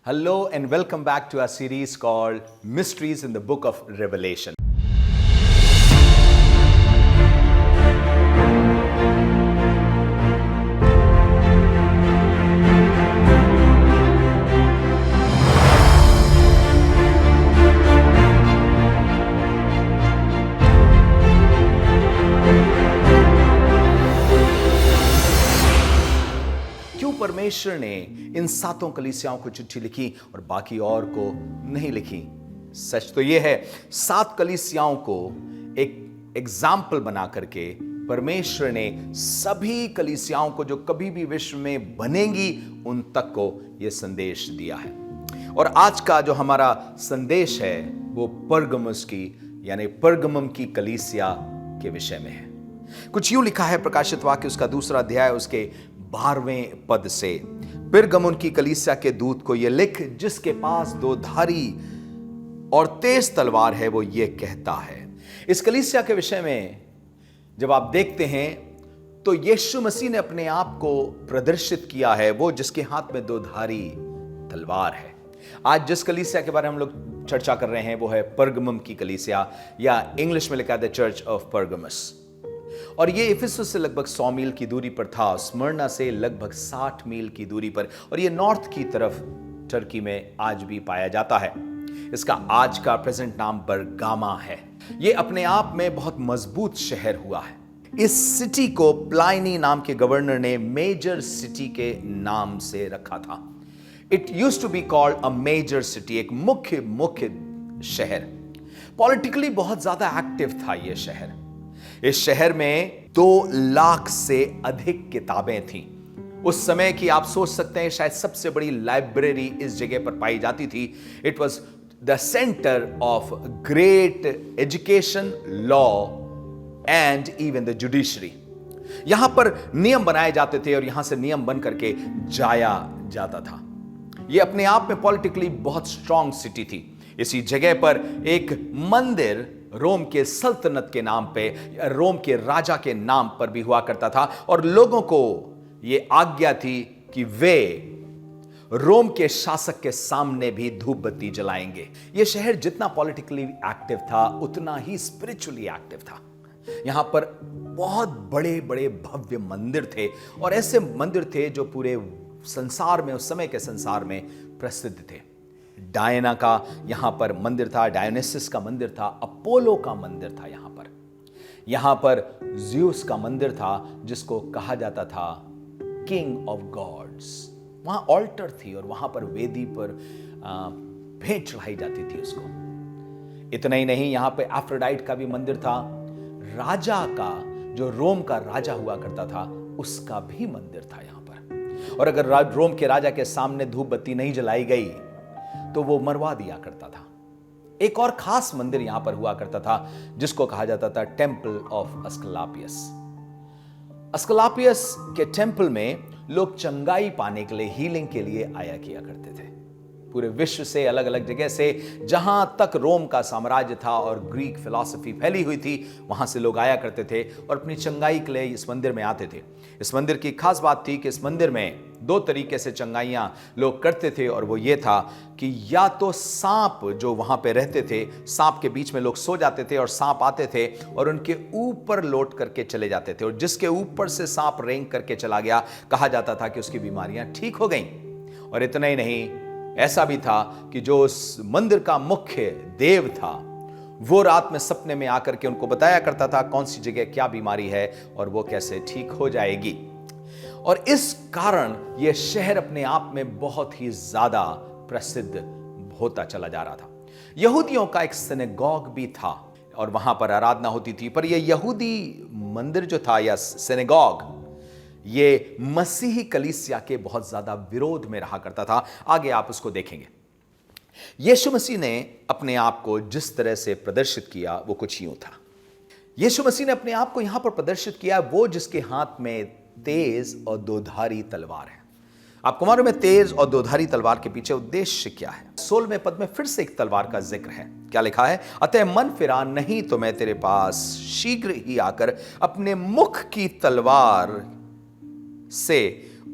Hello and welcome back to our series called Mysteries in the Book of Revelation. क्यों परमेश्वर ने इन सातों कलीसियाओं को चिट्ठी लिखी और बाकी और को नहीं लिखी? सच तो यह है, सात कलीसियाओं को एक एग्जाम्पल बना करके परमेश्वर ने सभी कलीसियाओं को जो कभी भी विश्व में बनेंगी उन तक को यह संदेश दिया है। और आज का जो हमारा संदेश है वो परगमुस की यानी परगमम की कलीसिया के विषय में है। कुछ यूं लिखा है प्रकाशित वाक्य उसका 2 अध्याय उसके 12वें पद से, पिरगमुन की कलीसिया के दूत को यह लिख, जिसके पास 2 धारी और तेज तलवार है, वो ये कहता है। इस कलीसिया के विषय में जब आप देखते हैं तो यीशु मसीह ने अपने आप को प्रदर्शित किया है, वो जिसके हाथ में 2 धारी तलवार है। आज जिस कलीसिया के बारे में हम लोग चर्चा कर रहे हैं वो है परगमुम की कलीसिया, या इंग्लिश में लिखा है द चर्च ऑफ परगमस। और ये इफिसुस से लगभग 100 मील की दूरी पर था, स्मरना से लगभग 60 मील की दूरी पर, और ये नॉर्थ की तरफ टर्की में आज भी पाया जाता है। इसका आज का प्रेजेंट नाम बरगामा है। ये अपने आप में बहुत मजबूत शहर हुआ है। इस सिटी को प्लाइनी नाम के गवर्नर ने मेजर सिटी के नाम से रखा था। It used to be called a major city, एक मुख्य शहर। पॉलिटिकली बहुत ज्यादा एक्टिव था यह शहर। इस शहर में 2 लाख से अधिक किताबें थीं। उस समय की आप सोच सकते हैं शायद सबसे बड़ी लाइब्रेरी इस जगह पर पाई जाती थी। It was the centre of great education, law and even the judiciary. यहां पर नियम बनाए जाते थे और यहां से नियम बन करके जाया जाता था। यह अपने आप में पॉलिटिकली बहुत स्ट्रांग सिटी थी। इसी जगह पर एक मंदिर रोम के सल्तनत के नाम पे, रोम के राजा के नाम पर भी हुआ करता था, और लोगों को यह आज्ञा थी कि वे रोम के शासक के सामने भी धूप बत्ती जलाएंगे। यह शहर जितना पॉलिटिकली एक्टिव था उतना ही स्पिरिचुअली एक्टिव था। यहां पर बहुत बड़े बड़े भव्य मंदिर थे, और ऐसे मंदिर थे जो पूरे संसार में, उस समय के संसार में प्रसिद्ध थे। डायना का यहां पर मंदिर था, डायोनिसिस का मंदिर था, अपोलो का मंदिर था यहां पर ज़्यूस का मंदिर था, जिसको कहा जाता था किंग ऑफ गॉड्स। वहां ऑल्टर थी और वहां पर वेदी पर भेंट चढ़ाई जाती थी उसको। इतना ही नहीं, यहां पे एफ्रोडाइट का भी मंदिर था। राजा का, जो रोम का राजा हुआ करता था, उसका भी मंदिर था यहां पर। और अगर रोम के राजा के सामने धूप बत्ती नहीं जलाई गई तो वो मरवा दिया करता था। एक और खास मंदिर यहां पर हुआ करता था जिसको कहा जाता था टेंपल ऑफ अस्क्लेपियस। अस्क्लेपियस के टेंपल में लोग चंगाई पाने के लिए, हीलिंग के लिए आया किया करते थे। पूरे विश्व से, अलग अलग जगह से, जहां तक रोम का साम्राज्य था और ग्रीक फिलॉसफी फैली हुई थी, वहां से लोग आया करते थे और अपनी चंगाई के लिए इस मंदिर में आते थे। इस मंदिर की खास बात थी कि इस मंदिर में 2 तरीके से चंगाइयां लोग करते थे, और वो ये था कि या तो सांप जो वहां पे रहते थे, सांप के बीच में लोग सो जाते थे और सांप आते थे और उनके ऊपर लौट करके चले जाते थे, और जिसके ऊपर से सांप रेंग करके चला गया, कहा जाता था कि उसकी बीमारियां ठीक हो गईं। और इतना ही नहीं, ऐसा भी था कि जो उस मंदिर का मुख्य देव था, वो रात में सपने में आकर के उनको बताया करता था कौन सी जगह क्या बीमारी है और वो कैसे ठीक हो जाएगी। और इस कारण यह शहर अपने आप में बहुत ही ज्यादा प्रसिद्ध होता चला जा रहा था। यहूदियों का एक सिनेगॉग भी था और वहां पर आराधना होती थी, पर यह यहूदी मंदिर जो था या सिनेगॉग, ये मसीही कलीसिया के बहुत ज्यादा विरोध में रहा करता था। आगे आप उसको देखेंगे। यीशु मसीह ने अपने आप को जिस तरह से प्रदर्शित किया वो कुछ यूं था। यीशु मसीह ने अपने आप को यहां पर प्रदर्शित किया, वो जिसके हाथ में तेज और 2 धारी तलवार है। आपको मालूम है तेज और 2 धारी तलवार के पीछे उद्देश्य क्या है? 16वें पद में फिर से एक तलवार का जिक्र है। क्या लिखा है? अतः मन फिरा, नहीं तो मैं तेरे पास शीघ्र ही आकर अपने मुख की तलवार से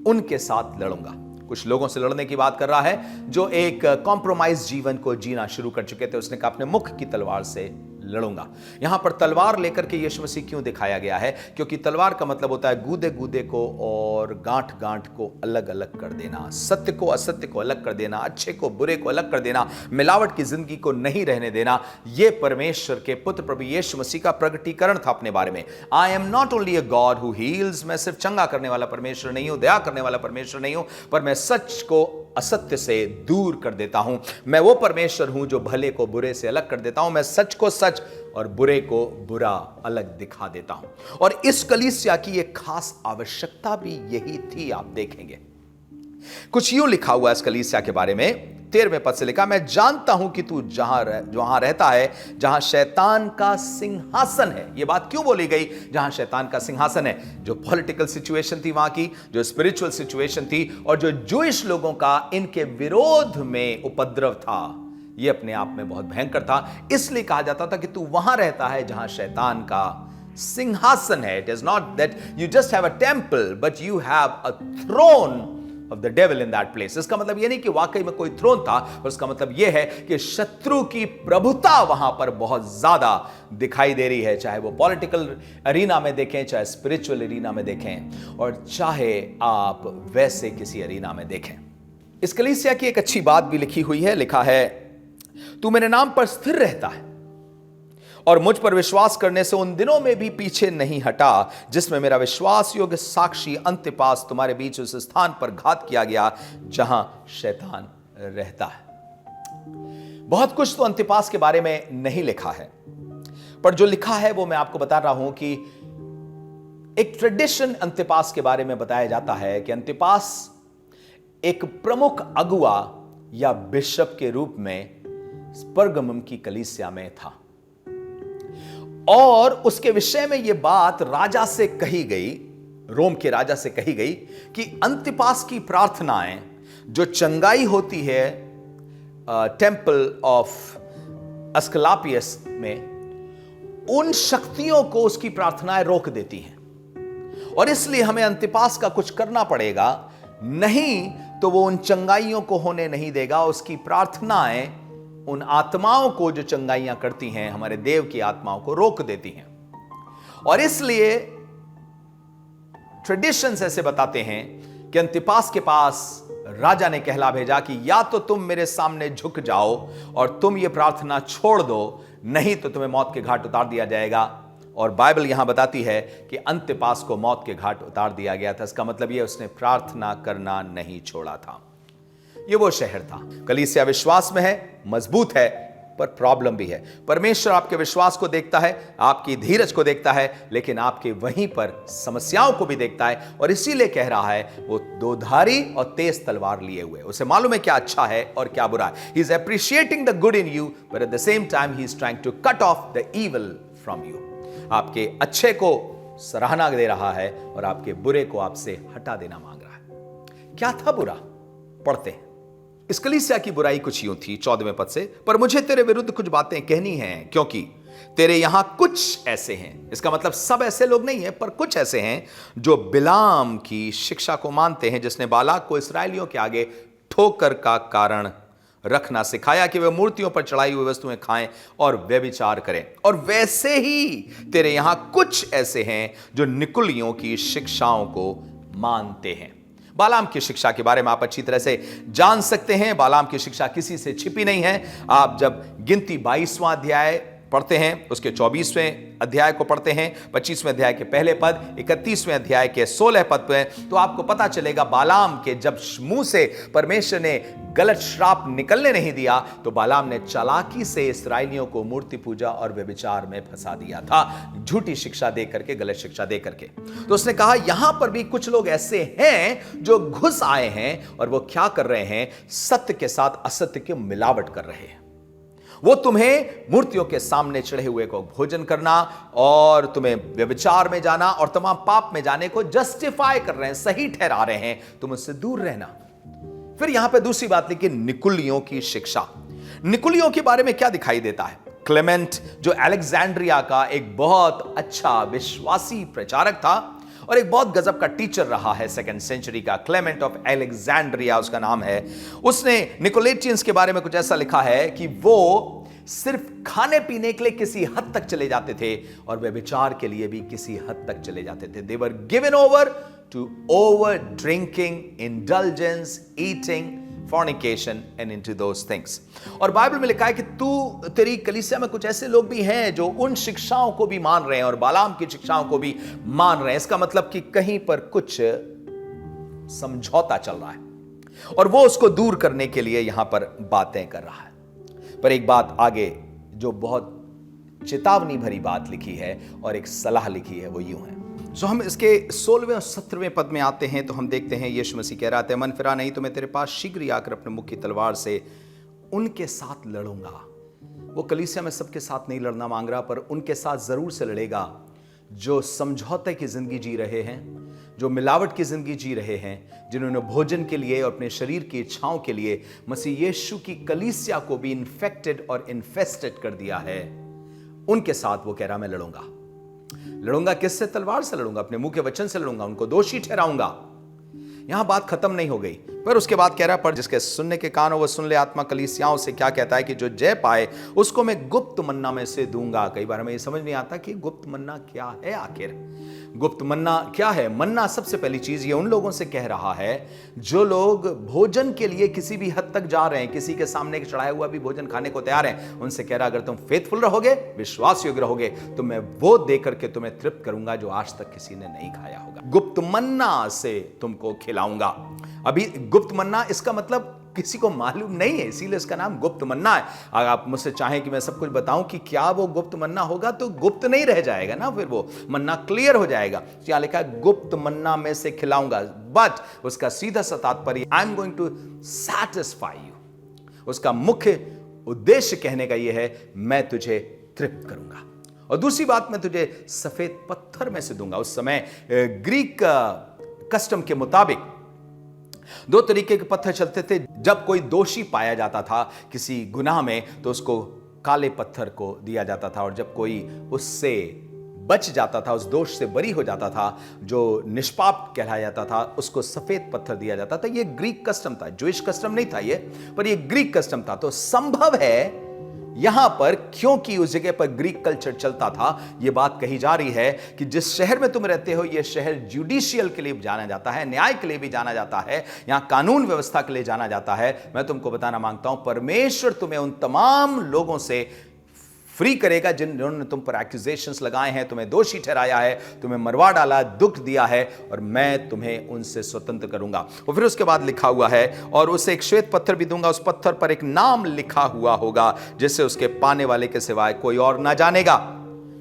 उनके साथ लड़ूंगा। कुछ लोगों से लड़ने की बात कर रहा है जो एक कॉम्प्रोमाइज जीवन को जीना शुरू कर चुके थे। उसने कहा अपने मुख की तलवार से लड़ूंगा। यहां पर तलवार लेकर के यीशु मसीह क्यों दिखाया गया है? क्योंकि तलवार का मतलब होता है गूदे गूदे को और गांठ गांठ को अलग अलग कर देना, सत्य को असत्य को अलग कर देना, अच्छे को बुरे को अलग कर देना, मिलावट की जिंदगी को नहीं रहने देना। यह परमेश्वर के पुत्र प्रभु यीशु मसीह का प्रगटीकरण था अपने बारे में। I am not only a God who heels, मैं सिर्फ चंगा करने वाला परमेश्वर नहीं हूं, दया करने वाला परमेश्वर नहीं हूं, पर मैं सच को असत्य से दूर कर देता हूं। मैं वो परमेश्वर हूं जो भले को बुरे से अलग कर देता हूं। मैं सच को सच और बुरे को बुरा अलग दिखा देता हूं। और इस कलीसिया की एक खास आवश्यकता भी यही थी। आप देखेंगे कुछ यूं लिखा हुआ है इस कलीसिया के बारे में। 13वें पद से लिखा, मैं जानता हूं कि तू जहां रहता है जहां शैतान का सिंहासन है। यह बात क्यों बोली गई जहां शैतान का सिंहासन है? जो पॉलिटिकल सिचुएशन थी वहां की, जो स्पिरिचुअल सिचुएशन थी और जो जूइश लोगों का इनके विरोध में उपद्रव था, यह अपने आप में बहुत भयंकर था। इसलिए कहा जाता था कि तू वहां रहता है जहां शैतान का सिंहासन है। It is not that you just have a temple but you have a throne of the devil in that place। इसका मतलब यह नहीं कि वाकई में कोई थ्रोन था, पर इसका मतलब यह है कि शत्रु की प्रभुता वहां पर बहुत ज्यादा दिखाई दे रही है, चाहे वो पॉलिटिकल अरीना में देखें, चाहे स्पिरिचुअल अरीना में देखें, और चाहे आप वैसे किसी अरीना में देखें। इस कलीसिया की एक अच्छी बात भी लिखी हुई है। लिखा है, तू मेरे नाम पर स्थिर रहता है और मुझ पर विश्वास करने से उन दिनों में भी पीछे नहीं हटा जिसमें मेरा विश्वास योग्य साक्षी अंतिपास तुम्हारे बीच उस स्थान पर घात किया गया जहां शैतान रहता है। बहुत कुछ तो अंतिपास के बारे में नहीं लिखा है, पर जो लिखा है वो मैं आपको बता रहा हूं कि एक ट्रेडिशन अंतिपास के बारे में बताया जाता है कि अंतिपास एक प्रमुख अगुआ या बिशप के रूप में परगमुम की कलीसिया में था, और उसके विषय में यह बात राजा से कही गई, रोम के राजा से कही गई कि अंतिपास की प्रार्थनाएं जो चंगाई होती है टेंपल ऑफ अस्कलापियस में, उन शक्तियों को उसकी प्रार्थनाएं रोक देती हैं और इसलिए हमें अंतिपास का कुछ करना पड़ेगा, नहीं तो वो उन चंगाइयों को होने नहीं देगा। उसकी प्रार्थनाएं उन आत्माओं को जो चंगाइयां करती हैं, हमारे देव की आत्माओं को रोक देती हैं। और इसलिए ट्रेडिशंस ऐसे बताते हैं कि अंतिपास के पास राजा ने कहला भेजा कि या तो तुम मेरे सामने झुक जाओ और तुम ये प्रार्थना छोड़ दो, नहीं तो तुम्हें मौत के घाट उतार दिया जाएगा। और बाइबल यहां बताती है कि अंतिपास को मौत के घाट उतार दिया गया था। इसका मतलब यह उसने प्रार्थना करना नहीं छोड़ा था। यह वो शहर था। कलीसिया विश्वास में है, मजबूत है, पर प्रॉब्लम भी है। परमेश्वर आपके विश्वास को देखता है, आपकी धीरज को देखता है, लेकिन आपके वहीं पर समस्याओं को भी देखता है। और इसीलिए कह रहा है वो दोधारी और तेज तलवार लिए हुए, उसे मालूम है क्या अच्छा है और क्या बुरा है। He is appreciating the good in you, but at the same time he is trying to cut off the evil from you. आपके अच्छे को सराहना दे रहा है और आपके बुरे को आपसे हटा देना मांग रहा है। क्या था बुरा? पढ़ते हैं। इस कलीसिया की बुराई कुछ यूं थी 14वें पद से, पर मुझे तेरे विरुद्ध कुछ बातें कहनी हैं, क्योंकि तेरे यहां कुछ ऐसे हैं। इसका मतलब सब ऐसे लोग नहीं है, पर कुछ ऐसे हैं जो बिलाम की शिक्षा को मानते हैं, जिसने बालाक को इसराइलियों के आगे ठोकर का कारण रखना सिखाया कि वे मूर्तियों पर चढ़ाई हुई वस्तुएं खाएं और व्यभिचार करें। और वैसे ही तेरे यहां कुछ ऐसे हैं जो निकुलियों की शिक्षाओं को मानते हैं। बालाम की शिक्षा के बारे में आप अच्छी तरह से जान सकते हैं। बालाम की शिक्षा किसी से छिपी नहीं है। आप जब गिनती 22वां अध्याय पढ़ते हैं, उसके 24वें अध्याय को पढ़ते हैं, 25वें अध्याय के पहले पद, 31वें अध्याय के 16 पद पे, तो आपको पता चलेगा बालाम के जब मुंह से परमेश्वर ने गलत श्राप निकलने नहीं दिया, तो बालाम ने चालाकी से इसराइलियों को मूर्ति पूजा और व्यभिचार में फंसा दिया था, झूठी शिक्षा दे करके, गलत शिक्षा दे करके। तो उसने कहा यहां पर भी कुछ लोग ऐसे हैं जो घुस आए हैं और वो क्या कर रहे हैं? सत्य के साथ असत्य की मिलावट कर रहे हैं। वो तुम्हें मूर्तियों के सामने चढ़े हुए को भोजन करना और तुम्हें व्यभिचार में जाना और तमाम पाप में जाने को जस्टिफाई कर रहे हैं, सही ठहरा रहे हैं। तुम उससे दूर रहना। फिर यहां पे दूसरी बात लिखी, निकुलियों की शिक्षा। निकुलियों के बारे में क्या दिखाई देता है? क्लेमेंट जो अलेक्जेंड्रिया का एक बहुत अच्छा विश्वासी प्रचारक था, और एक बहुत गजब का टीचर रहा है 2nd सेंचुरी का, क्लेमेंट ऑफ एलेक्जेंड्रिया उसका नाम है। उसने निकोलेटियंस के बारे में कुछ ऐसा लिखा है कि वो सिर्फ खाने पीने के लिए किसी हद तक चले जाते थे और वे विचार के लिए भी किसी हद तक चले जाते थे। They were given over to over drinking, indulgence, eating, fornication and into those things। और बाइबल में लिखा है कि तेरी कलीसिया में कुछ ऐसे लोग भी हैं जो उन शिक्षाओं को भी मान रहे हैं और बालाम की शिक्षाओं को भी मान रहे हैं। इसका मतलब कि कहीं पर कुछ समझौता चल रहा है और वो उसको दूर करने के लिए यहां पर बातें कर रहा है। पर एक बात आगे जो बहुत चेतावनी भरी बात लिखी है और एक सलाह लिखी है, वो यूं है। सो हम इसके 16वें और 17वें पद में आते हैं तो हम देखते हैं यीशु मसीह कह रहा है, मन फिरा नहीं तो मैं तेरे पास शीघ्र ही आकर अपने मुख की तलवार से उनके साथ लड़ूंगा। वो कलीसिया में सबके साथ नहीं लड़ना मांग रहा, पर उनके साथ जरूर से लड़ेगा जो समझौते की जिंदगी जी रहे हैं, जो मिलावट की जिंदगी जी रहे हैं, जिन्होंने भोजन के लिए और अपने शरीर की इच्छाओं के लिए मसीह यीशु की कलीसिया को भी इन्फेक्टेड और इन्फेस्टेड कर दिया है। उनके साथ वो कह रहा मैं लड़ूंगा। किससे? तलवार से लड़ूंगा, अपने मुंह के वचन से लड़ूंगा, उनको दोषी ठहराऊंगा। यहां बात खत्म नहीं हो गई, पर उसके बाद कह रहा है, पर जिसके सुनने के कान हो वह सुन ले, आत्मा कलीसियाओं से क्या कहता है कि जो जय पाए उसको मैं गुप्त मन्ना में से दूंगा। कई बार हमें ये समझ नहीं आता कि गुप्त मन्ना क्या है। आखिर गुप्त मन्ना क्या है? मन्ना सबसे पहली चीज ये उन लोगों से कह रहा है जो लोग भोजन के लिए किसी भी हद तक जा रहे हैं, किसी के सामने चढ़ाया हुआ भी भोजन खाने को तैयार हैं, उनसे कह रहा अगर तुम फेथफुल रहोगे, विश्वास योग्य रहोगे, तो मैं वो देकर के तुम्हें तृप्त करूंगा जो आज तक किसी ने नहीं खाया होगा। गुप्त मन्ना से तुमको खिलाऊंगा। अभी गुप्त मन्ना इसका मतलब किसी को मालूम नहीं है, इसीलिए इसका नाम गुप्त मन्ना है। अगर आप मुझसे चाहें कि मैं सब कुछ बताऊं कि क्या वो गुप्त मन्ना होगा, तो गुप्त नहीं रह जाएगा ना, फिर वो मन्ना क्लियर हो जाएगा। यहां लिखा है गुप्त मन्ना में से खिलाऊंगा, बट उसका सीधा सा तात्पर्य I am going to satisfy you. उसका मुख्य उद्देश्य कहने का यह है मैं तुझे तृप्त करूंगा। और दूसरी बात, मैं तुझे सफेद पत्थर में से दूंगा। उस समय ग्रीक कस्टम के मुताबिक दो तरीके के पत्थर चलते थे। जब कोई दोषी पाया जाता था किसी गुनाह में तो उसको काले पत्थर को दिया जाता था, और जब कोई उससे बच जाता था, उस दोष से बरी हो जाता था, जो निष्पाप कहलाया जाता था, उसको सफेद पत्थर दिया जाता था। यह ग्रीक कस्टम था, जूइश कस्टम नहीं था ये, पर यह ग्रीक कस्टम था। तो संभव है यहां पर, क्योंकि उस जगह पर ग्रीक कल्चर चलता था, यह बात कही जा रही है कि जिस शहर में तुम रहते हो, यह शहर जुडिशियल के लिए जाना जाता है, न्याय के लिए भी जाना जाता है, यहां कानून व्यवस्था के लिए जाना जाता है। मैं तुमको बताना मांगता हूं, परमेश्वर तुम्हें उन तमाम लोगों से फ्री करेगा जिन्होंने तुम पर एक्यूजेशंस लगाए हैं, तुम्हें दोषी ठहराया है, तुम्हें मरवा डाला, दुख दिया है, और मैं तुम्हें उनसे स्वतंत्र करूंगा। और फिर उसके बाद लिखा हुआ है, और उसे एक श्वेत पत्थर भी दूंगा, उस पत्थर पर एक नाम लिखा हुआ होगा जिससे उसके पाने वाले के सिवाय कोई और ना जानेगा।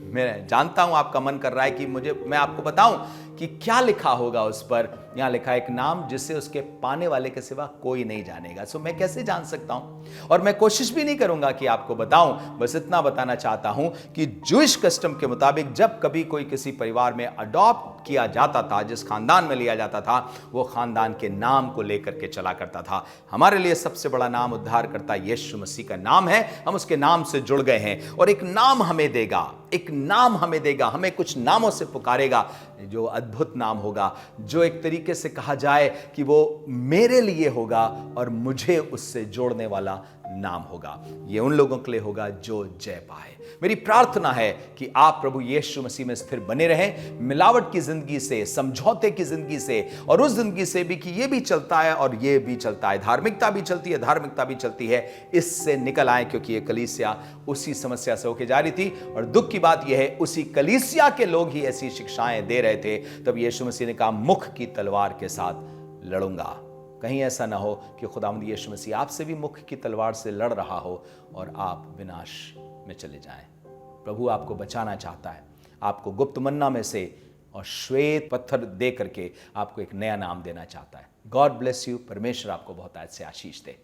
मैं जानता हूं आपका मन कर रहा है कि मैं आपको बताऊं कि क्या लिखा होगा उस पर। यहां लिखा है एक नाम जिससे उसके पाने वाले के सिवा कोई नहीं जानेगा। सो मैं कैसे जान सकता हूं? और मैं कोशिश भी नहीं करूंगा कि आपको बताऊं, बस इतना बताना चाहता हूं कि जूइश कस्टम के मुताबिक जब कभी कोई किसी परिवार में अडॉप्ट किया जाता था, जिस खानदान में लिया जाता था, वो खानदान के नाम को लेकर के चला करता था। हमारे लिए सबसे बड़ा नाम उद्धारकर्ता यीशु मसीह का नाम है। हम उसके नाम से जुड़ गए हैं, और एक नाम हमें देगा, एक नाम हमें देगा, हमें कुछ नामों से पुकारेगा, जो अद्भुत नाम होगा, जो एक तरीके से कहा जाए कि वो मेरे लिए होगा और मुझे उससे जोड़ने वाला नाम होगा। ये उन लोगों के लिए होगा जो जय पाए। मेरी प्रार्थना है कि आप प्रभु यीशु मसीह में स्थिर बने रहें, मिलावट की जिंदगी से, समझौते की जिंदगी से, और उस जिंदगी से भी कि ये भी चलता है और ये भी चलता है, धार्मिकता भी चलती है, धार्मिकता भी चलती है, इससे निकल आए, क्योंकि ये कलीसिया उसी समस्या से होकर जा रही थी। और दुख की बात यह है, उसी कलीसिया के लोग ही ऐसी शिक्षाएं दे रहे थे। तब यीशु मसीह ने कहा मुख की तलवार के साथ लड़ूंगा। कहीं ऐसा ना हो कि खुदावंद यीशु मसीह आपसे भी मुख की तलवार से लड़ रहा हो और आप विनाश में चले जाएं। प्रभु आपको बचाना चाहता है, आपको गुप्त मन्ना में से और श्वेत पत्थर दे करके आपको एक नया नाम देना चाहता है। God bless you. परमेश्वर आपको बहुत आज से आशीष दे।